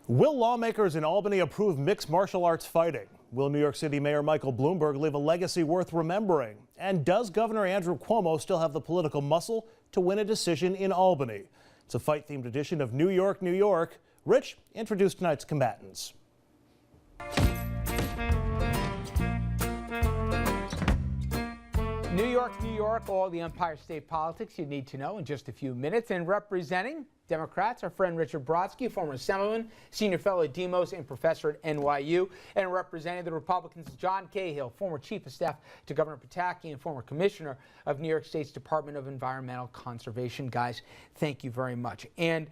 Will lawmakers in Albany approve mixed martial arts fighting? Will New York City Mayor Michael Bloomberg leave a legacy worth remembering? And does Governor AndrewCuomo still have the political muscle to win a decision in Albany? It's a fight-themed edition of New York, New York. Rich, introduce tonight's combatants. New York, New York, all the Empire State politics you need to know in just a few minutes. And representing Democrats, our friend Richard Brodsky, former Assemblyman, senior fellow at Demos and professor at NYU. And representing the Republicans, John Cahill, former chief of staff to Governor Pataki and former commissioner of New York State's Department of Environmental Conservation. Guys, thank you very much. And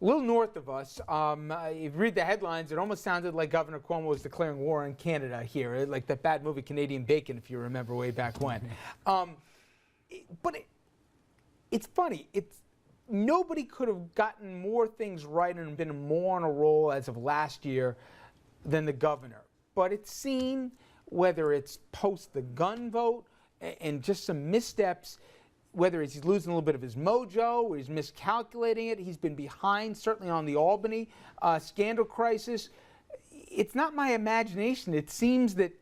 a little north of us, if you read the headlines, it almost sounded like Governor Cuomo was declaring war on Canada here, like that bad movie Canadian Bacon, if you remember way back when. It's funny. Nobody could have gotten more things right and been more on a roll as of last year than the governor. But it's seen, whether it's post the gun vote and just some missteps, whether he's losing a little bit of his mojo or he's miscalculating it. He's been behind, certainly on the Albany scandal crisis. It's not my imagination. It seems that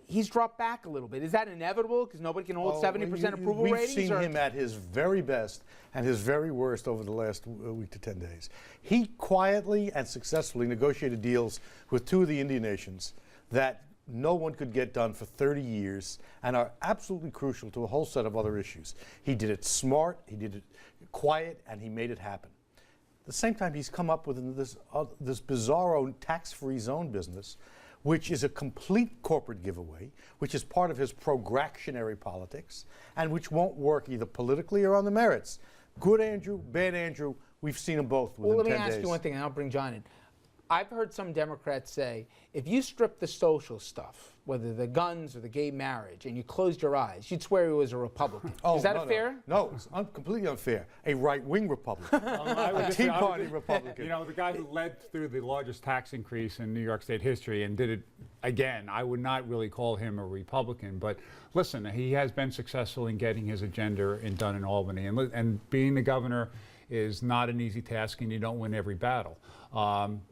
he's dropped back a little bit. Is that inevitable because nobody can hold 70% approval ratings? We've seen him at his very best and his very worst over the last week to 10 days. He quietly and successfully negotiated deals with two of the Indian nations that no one could get done for 30 years and are absolutely crucial to a whole set of other issues. He did it smart, he did it quiet, and he made it happen. At the same time, he's come up with this bizarro tax-free zone business, which is a complete corporate giveaway, which is part of his pro-gractionary politics, and which won't work either politically or on the merits. Good Andrew, bad Andrew, we've seen them both within 10 days. Well, let me ask you one thing, and I'll bring John in. I've heard some Democrats say, if you strip the social stuff, whether the guns or the gay marriage, and you closed your eyes, you'd swear he was a Republican. Is that fair? No, it's completely unfair. A right-wing Republican. A Tea Party Republican. You know, the guy who led through the largest tax increase in New York State history and did it again, I would not really call him a Republican. But listen, he has been successful in getting his agenda done in Albany. And being the governor is not an easy task, and you don't win every battle.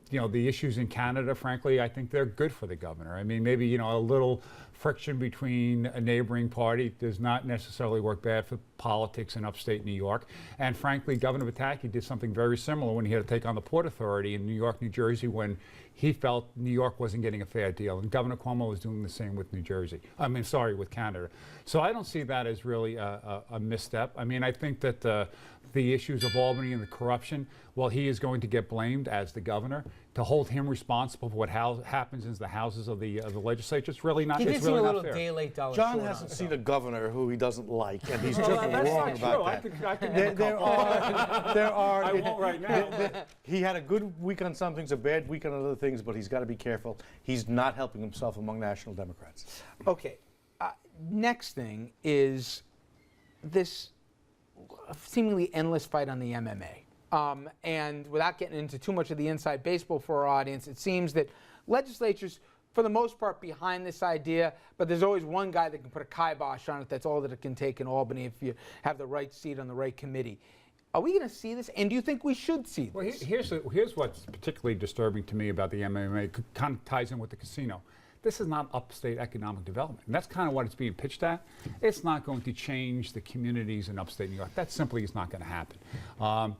You know, the issues in Canada, frankly, I think they're good for the governor. I mean, maybe, you know, a little friction between a neighboring party does not necessarily work bad for politics in upstate New York. And frankly, Governor Pataki did something very similar when he had to take on the Port Authority in New York, New Jersey, when he felt New York wasn't getting a fair deal. And Governor Cuomo was doing the same with with Canada. So I don't see that as really a misstep. I mean, I think that the issues of Albany and the corruption, well, he is going to get blamed as the governor. To hold him responsible for what happens in the houses of the legislature, it's really not. He did it's seem really a little not fair. day late, dollar John short hasn't on seen a governor who he doesn't like, and he's just Well, that's wrong not about true. that. I can There are. I won't right now. He had a good week on some things, a bad week on other things, but he's got to be careful. He's not helping himself among national Democrats. Okay. Next thing is this seemingly endless fight on the MMA. And without getting into too much of the inside baseball for our audience, it seems that legislatures, for the most part, behind this idea, but there's always one guy that can put a kibosh on it. That's all that it can take in Albany if you have the right seat on the right committee. Are we going to see this? And do you think we should see this? Well, here's what's particularly disturbing to me about the MMA. Kind of ties in with the casino. This is not upstate economic development. And that's kind of what it's being pitched at. It's not going to change the communities in upstate New York. That simply is not going to happen.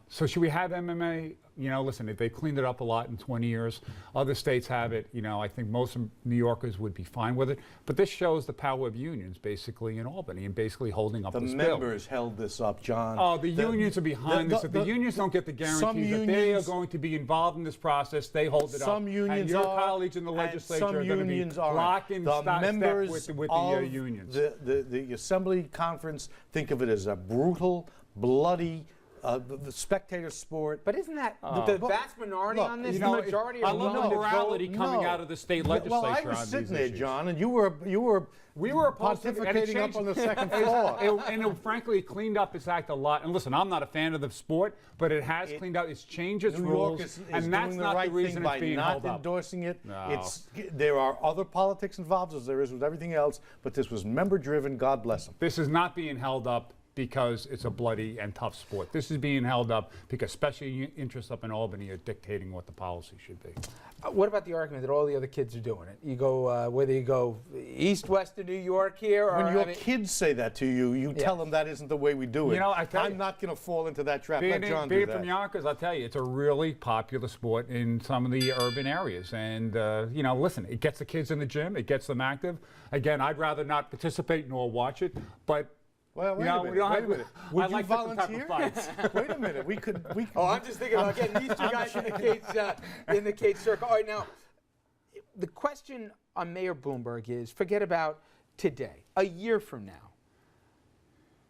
So should we have MMA? You know, listen, if they cleaned it up a lot in 20 years, other states have it. You know, I think most New Yorkers would be fine with it. But this shows the power of unions, basically, in Albany, and basically holding up this bill. The members held this up, John. Oh, the unions are behind this. If the unions don't get the guarantee that they are going to be involved in this process, they hold it up. Some unions and your colleagues in the legislature are going to be locked in step with the unions. The Assembly Conference think of it as a brutal, bloody, the spectator sport. But isn't that the vast minority on this? The majority I are love the morality coming out of the state legislature. Well, I was sitting there, John, and we were pontificating up on the second floor. And frankly, it cleaned up this act a lot. And listen, I'm not a fan of the sport, but it has cleaned out. It's changed its rules, and that's not the reason it's being held up. By not endorsing it. No. There are other politics involved, as there is with everything else, but this was member-driven. God bless them. This is not being held up because it's a bloody and tough sport. This is being held up because special interests up in Albany are dictating what the policy should be. What about the argument that all the other kids are doing it? You go, whether you go east, west of New York here, or When your kids say that to you, you tell them that isn't the way we do it. You know, I'm not going to fall into that trap. Let John do being that. from Yonkers, I'll tell you, it's a really popular sport in some of the urban areas. And, you know, listen, it gets the kids in the gym, it gets them active. Again, I'd rather not participate nor watch it, but Well, wait a minute. Would I you like different type of volunteer? fights. Wait a minute. We could. Oh, I'm just thinking about getting these two guys in the Cage circle. All right, now, the question on Mayor Bloomberg is, forget about today, a year from now.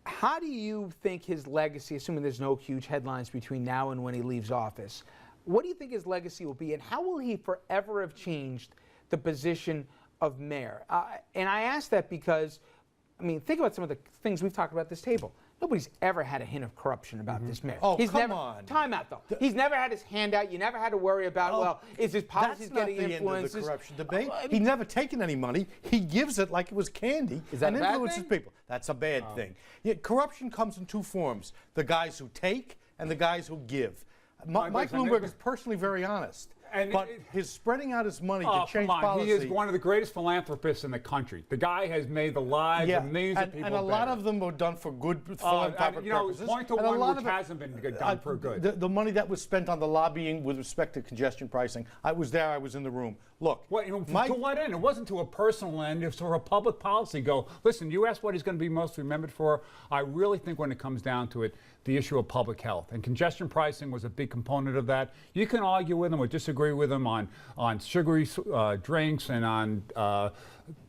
How do you think his legacy, assuming there's no huge headlines between now and when he leaves office, what do you think his legacy will be, and how will he forever have changed the position of mayor? And I ask that because, I mean, think about some of the things we've talked about at this table. Nobody's ever had a hint of corruption about this mayor. Oh, He's come never, on. Time out, though. He's never had his hand out. You never had to worry about, well, is his policies getting That's not the influences? end of the corruption debate. He's never taken any money. He gives it like it was candy Is that and a bad influences thing? people. That's a bad thing. Yeah, corruption comes in two forms: the guys who take and the guys who give. Mike Bloomberg is personally very honest. But his spreading out his money to change policy. He is one of the greatest philanthropists in the country. The guy has made the lives of millions of people and a lot of them were done for good philanthropic purposes. Point to and a one lot which of hasn't been done for good. The money that was spent on the lobbying with respect to congestion pricing, I was there, I was in the room. Look, to what end? It wasn't to a personal end. It was for a public policy go. Listen, you asked what he's going to be most remembered for. I really think when it comes down to it, the issue of public health and congestion pricing was a big component of that. You can argue with him or disagree with him on sugary drinks and on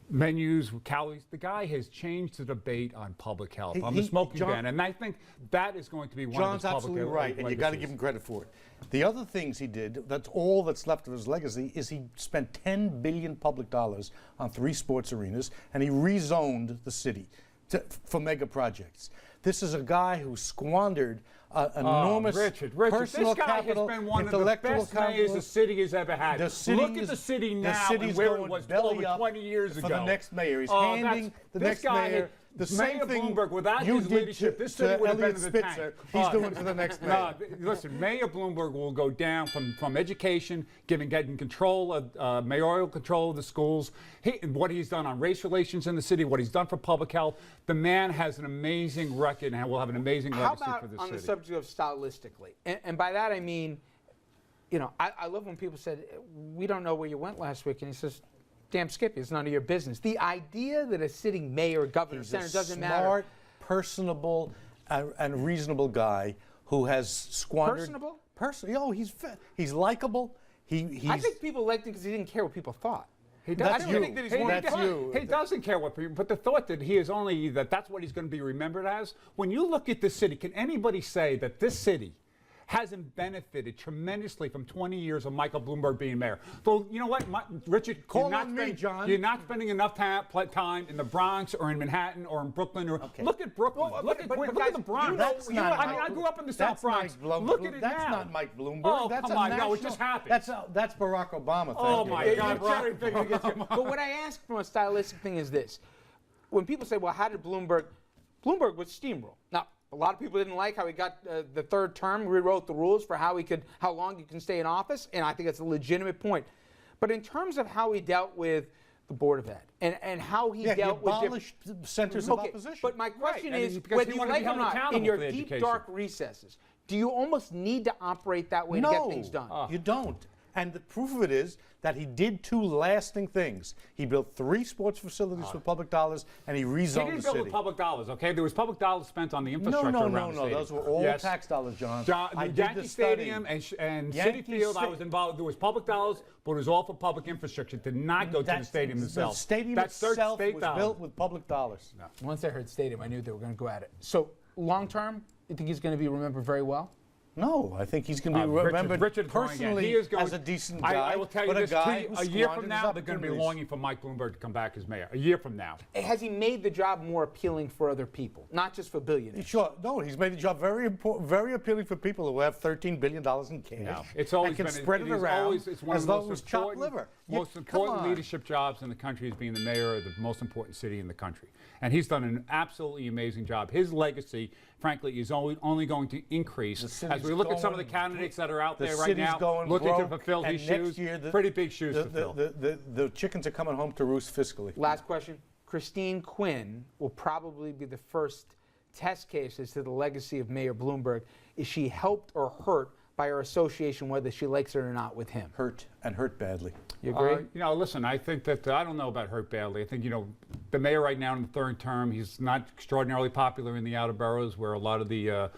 menus, calories. The guy has changed the debate on public health, on the smoking ban, and I think that is going to be one of his public absolutely right, and you got to give him credit for it. The other things he did, that's all that's left of his legacy, is he spent $10 billion public dollars on 3 sports arenas, and he rezoned the city for mega projects. This is a guy who squandered enormous personal capital, this guy has been one of the best mayors the city has ever had. Look at the city now and where it was over 20 years ago. For the next mayor. He's handing the next mayor the same thing Bloomberg, without you his did leadership, this city would have been in the tank. He's doing for the next mayor. Listen, Mayor Bloomberg will go down from education, getting control of mayoral control of the schools, what he's done on race relations in the city, what he's done for public health. The man has an amazing record and will have an amazing legacy for this city. How about on the subject of stylistically? And by that I mean, you know, I love when people said, we don't know where you went last week, and he says, damn Skippy, it's none of your business. The idea that a sitting mayor, governor, senator doesn't matter. Smart, personable, and reasonable guy who has squandered. Personable? He's likable. I think people liked him because he didn't care what people thought. He doesn't. He doesn't care what people. But the thought that he is only that's what he's going to be remembered as. When you look at this city, can anybody say that this city hasn't benefited tremendously from 20 years of Michael Bloomberg being mayor? So you know what, Richard, John. You're not spending enough time in the Bronx or in Manhattan or in Brooklyn. Look at Brooklyn. Look at the Bronx. I grew up in the South Bronx. Look at it now. That's not Mike Bloomberg. Oh, that's come on. No, it just happened. That's Barack Obama. Oh, my God. But what I ask from a stylistic thing is this. When people say, well, how did Bloomberg was steamroll. Now, a lot of people didn't like how he got the third term, rewrote the rules for how long he can stay in office, and I think that's a legitimate point. But in terms of how he dealt with the Board of Ed and how he dealt with abolished centers of opposition. But my question is, whether you like it or not, in your deep, dark recesses, do you almost need to operate that way to get things done? No, you don't. And the proof of it is that he did 2 lasting things. He built 3 sports facilities with public dollars, and he rezoned the city. He didn't build with public dollars, okay? There was public dollars spent on the infrastructure around the stadium. Those were all tax dollars, John. The Yankee Stadium and City Field, I was involved. There was public dollars, but it was all for public infrastructure. It did not go to the stadium itself. The stadium itself was built with public dollars. No. Once I heard stadium, I knew they were going to go at it. So long term, you think he's going to be remembered very well? No, I think he's going to be remembered Richard personally he is going, as a decent guy. I will tell you but this, a guy a year from now, they're going to be longing for Mike Bloomberg to come back as mayor. A year from now. Has he made the job more appealing for other people, not just for billionaires? Sure. No, he's made the job very important, very appealing for people who have $13 billion in cash. No, it's always and can been, spread it around it's one as of the though it was chopped liver. Most important leadership jobs in the country is being the mayor of the most important city in the country. And he's done an absolutely amazing job. His legacy, frankly, is only going to increase as we look at some of the candidates that are out there right now looking to fulfill his shoes. Pretty big shoes to fill. The chickens are coming home to roost fiscally. Last question. Christine Quinn will probably be the first test case as to the legacy of Mayor Bloomberg. Is she helped or hurt by her association, whether she likes it or not, with him? Hurt, and hurt badly. You agree? Listen, I think that I don't know about hurt badly. I think, the mayor right now in the third term, he's not extraordinarily popular in the outer boroughs where a lot of the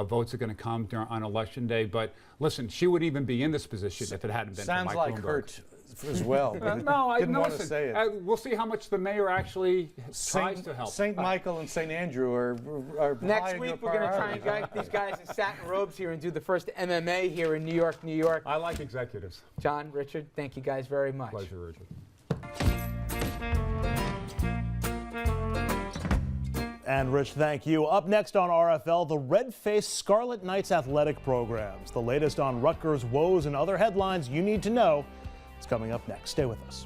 votes are going to come on election day. But listen, she wouldn't even be in this position if it hadn't been for Mike Bloomberg. Sounds like hurt as well. No, I didn't want listen, to say it. We'll see how much the mayor actually tries to help. St. Michael and St. Andrew are Next week, we're going to try and get these guys in satin robes here and do the first MMA here in New York, New York. I like executives. John, Richard, thank you guys very much. Pleasure, Richard. And Rich, thank you. Up next on RFL, the red-faced Scarlet Knights athletic programs. The latest on Rutgers' woes and other headlines you need to know. It's coming up next. Stay with us.